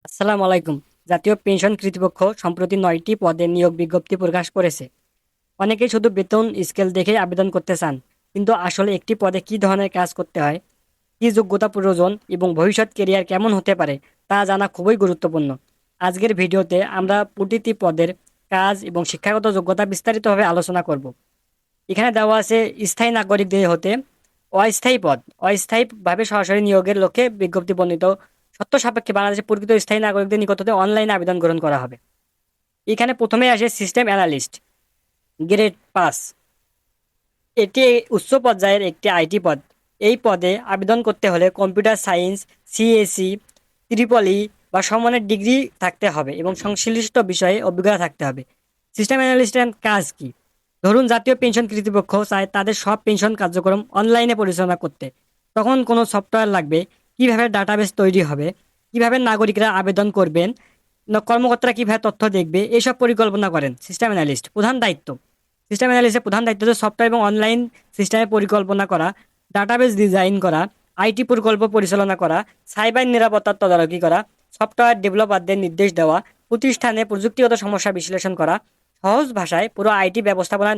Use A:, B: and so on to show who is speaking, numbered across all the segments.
A: আসসালামু আলাইকুম। জাতীয় পেনশন কর্তৃপক্ষ সম্প্রতি ৯টি পদে নিয়োগ বিজ্ঞপ্তি প্রকাশ করেছে। অনেকেই শুধু বেতন স্কেল দেখে আবেদন করতে চান, কিন্তু আসলে একটি পদে কী ধরনের কাজ করতে হয়, কী যোগ্যতা প্রয়োজন এবং ভবিষ্যৎ কেরিয়ার কেমন হতে পারে তা জানা খুবই গুরুত্বপূর্ণ। আজকের ভিডিওতে আমরা প্রতিটি পদের কাজ এবং শিক্ষাগত যোগ্যতা বিস্তারিতভাবে আলোচনা করব। এখানে দেওয়া আছে স্থায়ী নাগরিকদের হতে অস্থায়ী পদ, অস্থায়ীভাবে সরাসরি নিয়োগের লক্ষ্যে বিজ্ঞপ্তি বর্ণিত সত্য সাপেক্ষে বাংলাদেশের প্রকৃত স্থায়ী নাগরিকদের নিকট হতে অনলাইনে আবেদন গ্রহণ করা হবে। এখানে প্রথমে আসে সিস্টেম অ্যানালিস্ট, গ্রেড ৫। এটি উচ্চ পর্যায়ের একটি আইটি পদ। এই পদে আবেদন করতে হলে কম্পিউটার সায়েন্স, সিএসি, ত্রিপলি বা সমানের ডিগ্রি থাকতে হবে এবং সংশ্লিষ্ট বিষয়ে অভিজ্ঞতা থাকতে হবে। সিস্টেম অ্যানালিস্টের কাজ কি? ধরুন জাতীয় পেনশন কর্তৃপক্ষ চায় তাদের সব পেনশন কার্যক্রম অনলাইনে পরিচালনা করতে। তখন কোনো সফটওয়্যার লাগবে, কিভাবে ডাটাবেস তৈরি হবে, কিভাবে নাগরিকরা আবেদন করবেন, কর্মকর্তারা কিভাবে তথ্য দেখবে, এসব পরিকল্পনা করেন সিস্টেম অ্যানালিস্ট। প্রধান দায়িত্ব: সিস্টেম অ্যানালিস্টের প্রধান দায়িত্ব হচ্ছে সফটওয়্যার এবং অনলাইন সিস্টেমের পরিকল্পনা করা, ডাটাবেস ডিজাইন করা, আইটি প্রকল্প পরিচালনা করা, সাইবার নিরাপত্তার তদারকি করা, সফটওয়্যার ডেভেলপারদের নির্দেশ দেওয়া, প্রতিষ্ঠানে প্রযুক্তিগত সমস্যা বিশ্লেষণ করা। সহজ ভাষায় পুরো আইটি ব্যবস্থাপনার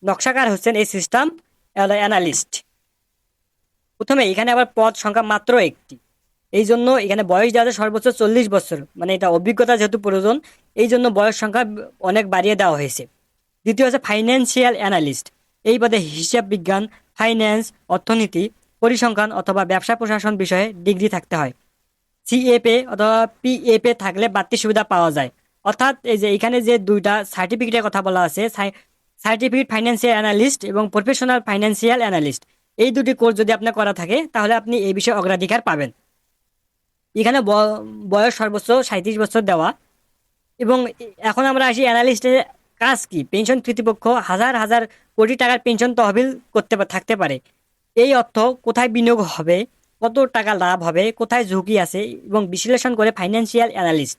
A: নকশাকার হচ্ছেন এই সিস্টেম অ্যানালিস্ট। প্রথমে এখানে আবার পদ সংখ্যা মাত্র একটি। এই জন্য এখানে বয়স দেওয়া আছে সর্বোচ্চ 40 বছর, মানে এটা অভিজ্ঞতা যেহেতু প্রয়োজন, এই জন্য বয়স সংখ্যা অনেক বাড়িয়ে দেওয়া হয়েছে। দ্বিতীয় হচ্ছে ফাইন্যান্সিয়াল অ্যানালিস্ট। এই পদে হিসাব বিজ্ঞান, ফাইন্যান্স, অর্থনীতি, পরিসংখ্যান অথবা ব্যবসা প্রশাসন বিষয়ে ডিগ্রি থাকতে হয়। সিএপে অথবা পিএপে থাকলে বাড়তি সুবিধা পাওয়া যায়। অর্থাৎ এই যে এখানে যে দুইটা সার্টিফিকেটের কথা বলা আছে, সার্টিফিকেট ফাইন্যান্সিয়াল অ্যানালিস্ট এবং প্রফেশনাল ফাইন্যান্সিয়াল অ্যানালিস্ট, এই দুটি কোর্স যদি আপনার করা থাকে তাহলে আপনি এই বিষয়ে অগ্রাধিকার পাবেন। এখানে বয়স সর্বোচ্চ 37 বছর দেওয়া। এবং এখন আমরা আসি অ্যানালিস্টের কাজ কি। পেনশন কর্তৃপক্ষ হাজার হাজার কোটি টাকার পেনশন তহবিল থাকতে পারে। এই অর্থ কোথায় বিনিয়োগ হবে, কত টাকা লাভ হবে, কোথায় ঝুঁকি আছে এবং বিশ্লেষণ করে ফাইন্যান্সিয়াল অ্যানালিস্ট।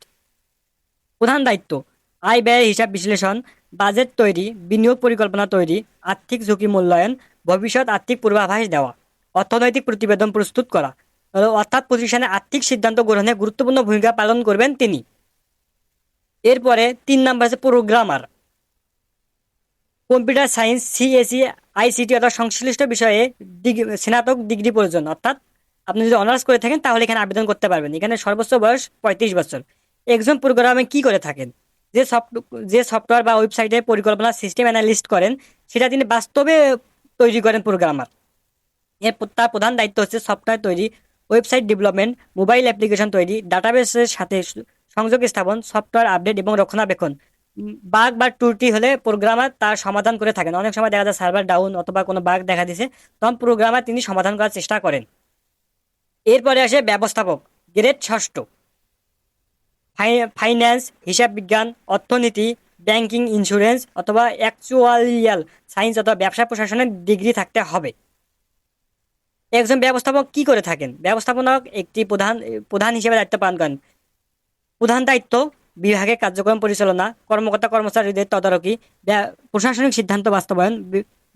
A: প্রধান দায়িত্ব: আয় ব্যয়ের হিসাব বিশ্লেষণ, বাজেট তৈরি, বিনিয়োগ পরিকল্পনা তৈরি, আর্থিক ঝুঁকি মূল্যায়ন, ভবিষ্যৎ আর্থিক পূর্বাভাস দেওয়া, অর্থনৈতিক প্রতিবেদন প্রস্তুত করা। অর্থাৎ প্রতিষ্ঠানে আর্থিক সিদ্ধান্ত গ্রহণে গুরুত্বপূর্ণ ভূমিকা পালন করবেন তিনি। এরপরে 3 নম্বর আছে programmer. Computer science, CSE, ICT অথবা সংশ্লিষ্ট বিষয়ে স্নাতক ডিগ্রি প্রয়োজন। অর্থাৎ আপনি যদি অনার্স করে থাকেন তাহলে এখানে আবেদন করতে পারবেন। এখানে সর্বোচ্চ বয়স 35 বছর। একজন প্রোগ্রামে কি করে থাকেন? যে সফটওয়্যার বা ওয়েবসাইটের পরিকল্পনা সিস্টেম অ্যানালিস্ট করেন, সেটা তিনি বাস্তবে তৈরি করেন প্রোগ্রামার। তার প্রধান দায়িত্ব হচ্ছে সফটওয়্যার তৈরি, ওয়েবসাইট ডেভেলপমেন্ট, মোবাইল অ্যাপ্লিকেশন তৈরি, ডাটাবেসের সাথে সংযোগ স্থাপন, সফটওয়্যার আপডেট এবং রক্ষণাবেক্ষণ। বাগ বা ত্রুটি হলে প্রোগ্রামার তার সমাধান করে থাকেন। অনেক সময় দেখা যায় সার্ভার ডাউন অথবা কোনো বাগ দেখা দিছে, তখন প্রোগ্রামার তিনি সমাধান করার চেষ্টা করেন। এরপরে আসে ব্যবস্থাপক, গ্রেড ৬। ফাইন্যান্স, হিসাব বিজ্ঞান, অর্থনীতি, ব্যাংকিং, ইন্স্যুরেন্স অথবা অ্যাকচুয়ালিয়াল সায়েন্স অথবা ব্যবসা প্রশাসনের ডিগ্রি থাকতে হবে। একজন ব্যবস্থাপক কি করে থাকেন? ব্যবস্থাপক একটি প্রধান হিসেবে দায়িত্ব পালন করেন। প্রধান দায়িত্ব: বিভাগের কার্যক্রম পরিচালনা, কর্মকর্তা কর্মচারীদের তদারকি, প্রশাসনিক সিদ্ধান্ত বাস্তবায়ন,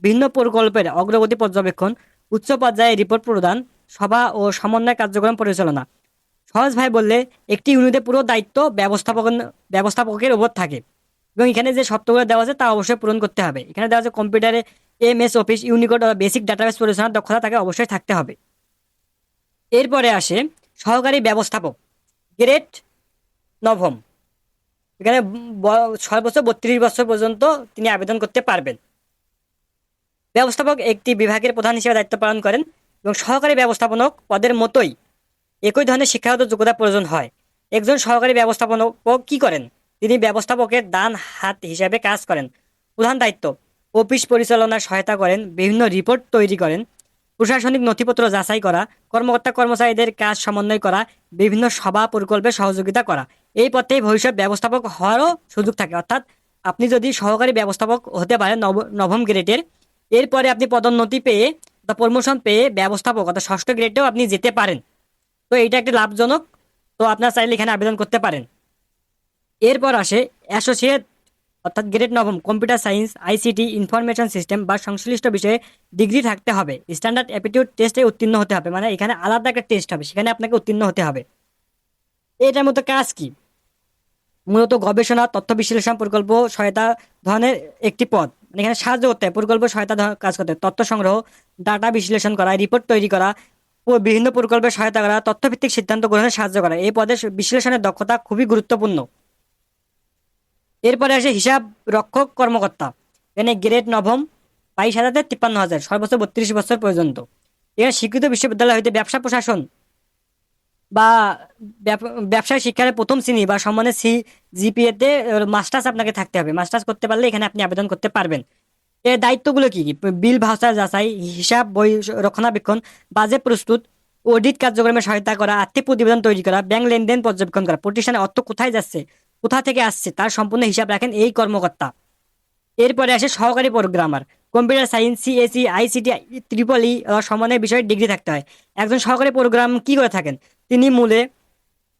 A: বিভিন্ন প্রকল্পের অগ্রগতি পর্যবেক্ষণ, উচ্চ পর্যায়ে রিপোর্ট প্রদান, সভা ও সমন্বয় কার্যক্রম পরিচালনা। সহজভাবে বললে একটি ইউনিটের পুরো দায়িত্ব ব্যবস্থাপকের উপর থাকে। এবং এখানে যে শর্তগুলো দেওয়া আছে তা অবশ্যই পূরণ করতে হবে। এখানে দেওয়া আছে কম্পিউটারে এমএস অফিস, ইউনিকোড বা বেসিক ডাটাবেস পরিচালনার দক্ষতা তাকে অবশ্যই থাকতে হবে। এরপরে আসে সহকারী ব্যবস্থাপক, গ্রেড ৯। এখানে সর্বোচ্চ 32 বছর পর্যন্ত তিনি আবেদন করতে পারবেন। ব্যবস্থাপক একটি বিভাগের প্রধান হিসেবে দায়িত্ব পালন করেন এবং সহকারী ব্যবস্থাপক পদের মতোই একই ধরনের শিক্ষাগত যোগ্যতা প্রয়োজন হয়। একজন সহকারী ব্যবস্থাপক কি করেন? তিনি ব্যবস্থাপকের ডান হাত হিসেবে কাজ করেন। প্রধান দায়িত্ব: অফিস পরিচালনায় সহায়তা করেন, বিভিন্ন রিপোর্ট তৈরি করেন, প্রশাসনিক নথিপত্র যাচাই করা, কর্মকর্তা কর্মচারীদের কাজ সমন্বয় করা, বিভিন্ন সভা প্রকল্পে সহযোগিতা করা। এই পথেই ভবিষ্যৎ ব্যবস্থাপক হওয়ারও সুযোগ থাকে। অর্থাৎ আপনি যদি সহকারী ব্যবস্থাপক হতে পারেন নবম গ্রেডের, এরপরে আপনি পদোন্নতি পেয়ে বা প্রমোশন পেয়ে ব্যবস্থাপক অর্থাৎ ষষ্ঠ গ্রেডেও আপনি যেতে পারেন। তো এটা একটি লাভজনক। তো আপনার চাইলে এখানে আবেদন করতে পারেন। এরপর আসে অ্যাসোসিয়েট অর্থাৎ grade ৯, computer science, ICT, information system বা সংশ্লিষ্ট বিষয়ে ডিগ্রি থাকতে হবে। স্ট্যান্ডার্ড অ্যাপটিটিউড টেস্টে উত্তীর্ণ হতে হবে, মানে এখানে আলাদা একটা টেস্ট হবে, সেখানে আপনাকে উত্তীর্ণ হতে হবে। এটার মতো কাজ কি? মূলত গবেষণা, তথ্য বিশ্লেষণ, প্রকল্প সহায়তা ধরনের একটি পদ। মানে এখানে সাহায্য করতে হয়, প্রকল্প সহায়তা কাজ করতে হয়, তথ্য সংগ্রহ, ডাটা বিশ্লেষণ করা, রিপোর্ট তৈরি করা, বিভিন্ন প্রকল্পের সহায়তা করা, তথ্যভিত্তিক সিদ্ধান্ত গ্রহণে সাহায্য করা। এই পদের বিশ্লেষণের দক্ষতা খুবই গুরুত্বপূর্ণ। এরপরে আসে হিসাব রক্ষক কর্মকর্তা। এখানে গ্রেড নবম, 22,53,000, সর্বোচ্চ 32 বছর পর্যন্ত। এখানে স্বীকৃত বিশ্ববিদ্যালয় হইতে ব্যবসা প্রশাসন বা ব্যবসায় শিক্ষার প্রথম শ্রেণী বা সম্মানের জিপিএ তে মাস্টার্স আপনাকে থাকতে হবে। মাস্টার্স করতে পারলে এখানে আপনি আবেদন করতে পারবেন। এর দায়িত্বগুলো কি কি? বিল ভাউচার যাচাই, হিসাব বই রক্ষণাবেক্ষণ, বাজেট প্রস্তুত, অডিট কার্যক্রমে সহায়তা করা, আর্থিক প্রতিবেদন তৈরি করা, ব্যাংক লেনদেন পর্যবেক্ষণ করা, প্রতিষ্ঠানে অর্থ কোথায় যাচ্ছে, কোথা থেকে আসছে তার সম্পূর্ণ হিসাব রাখেন এই কর্মকর্তা। এরপরে আসে সহকারী programmer. Computer science, CSE, ICT, triple E সমানের বিষয়ে ডিগ্রি থাকতে হয়। একজন সহকারী প্রোগ্রাম কি করে থাকেন? তিনি মূলে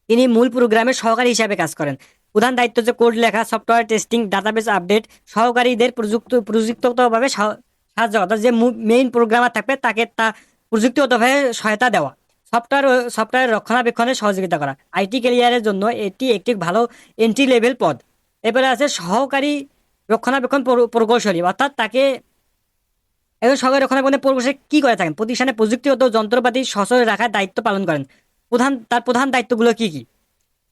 A: তিনি মূল প্রোগ্রামের সহকারী হিসাবে কাজ করেন। প্রধান দায়িত্ব হচ্ছে কোড লেখা, সফটওয়্যার টেস্টিং, ডাটাবেস আপডেট, সহকারীদের প্রযুক্তিগতভাবে সাহায্য করা। যে মেইন প্রোগ্রামার থাকবে তাকে তা প্রযুক্তিগতভাবে সহায়তা দেওয়া। সফটওয়্যার রক্ষণাবেক্ষণে সহযোগিতা করা। আইটি ক্যারিয়ারের জন্য এটি একটি ভালো এন্ট্রি লেভেল পদ। এরপরে আছে সহকারী রক্ষণাবেক্ষণ প্রকৌশলী, অর্থাৎ তাকে একজন সহকারী রক্ষণাবেক্ষণের প্রকৌশলী কি করে থাকেন? প্রতিষ্ঠানে প্রযুক্তিগত যন্ত্রপাতি সচল রাখার দায়িত্ব পালন করেন। তার প্রধান দায়িত্বগুলো কি কি?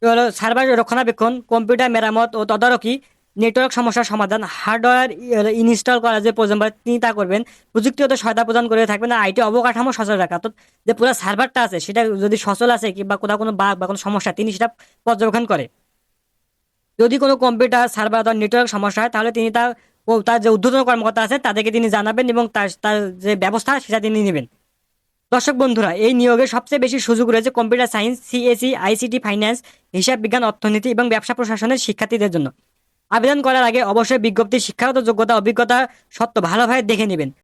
A: হলো সার্ভার রক্ষণাবেক্ষণ, কম্পিউটার মেরামত ও তদারকি, নেটওয়ার্ক সমস্যার সমাধান, হার্ডওয়্যার ইনস্টল করা যে প্রয়োজন পড়ে তিনি তা করবেন। প্রযুক্তিগত সহায়তা প্রদান করে থাকবেন। আইটি অবকাঠামো সচল রাখা, অর্থাৎ যে পুরো সার্ভারটা আছে সেটা যদি সচল আছে কিংবা কোথাও কোনো বাগ বা কোনো সমস্যা তিনি সেটা পর্যবেক্ষণ করে। যদি কোনো কম্পিউটার সার্ভার বা নেটওয়ার্ক সমস্যা হয় তাহলে তিনি তার যে ঊর্ধ্বতন কর্মকর্তা আছে তাদেরকে তিনি জানাবেন এবং তার তার যে ব্যবস্থা সেটা তিনি নেবেন। দর্শক বন্ধুরা, এই নিয়োগে সবচেয়ে বেশি সুযোগ রয়েছে computer science, CSE, ICT, finance, হিসাব বিজ্ঞান, অর্থনীতি এবং ব্যবসা প্রশাসনের শিক্ষার্থীদের জন্য। আবেদন করার আগে অবশ্যই বিজ্ঞপ্তির শিক্ষাগত যোগ্যতা, অভিজ্ঞতা, সত্ত্ব ভালোভাবে দেখে নেবেন।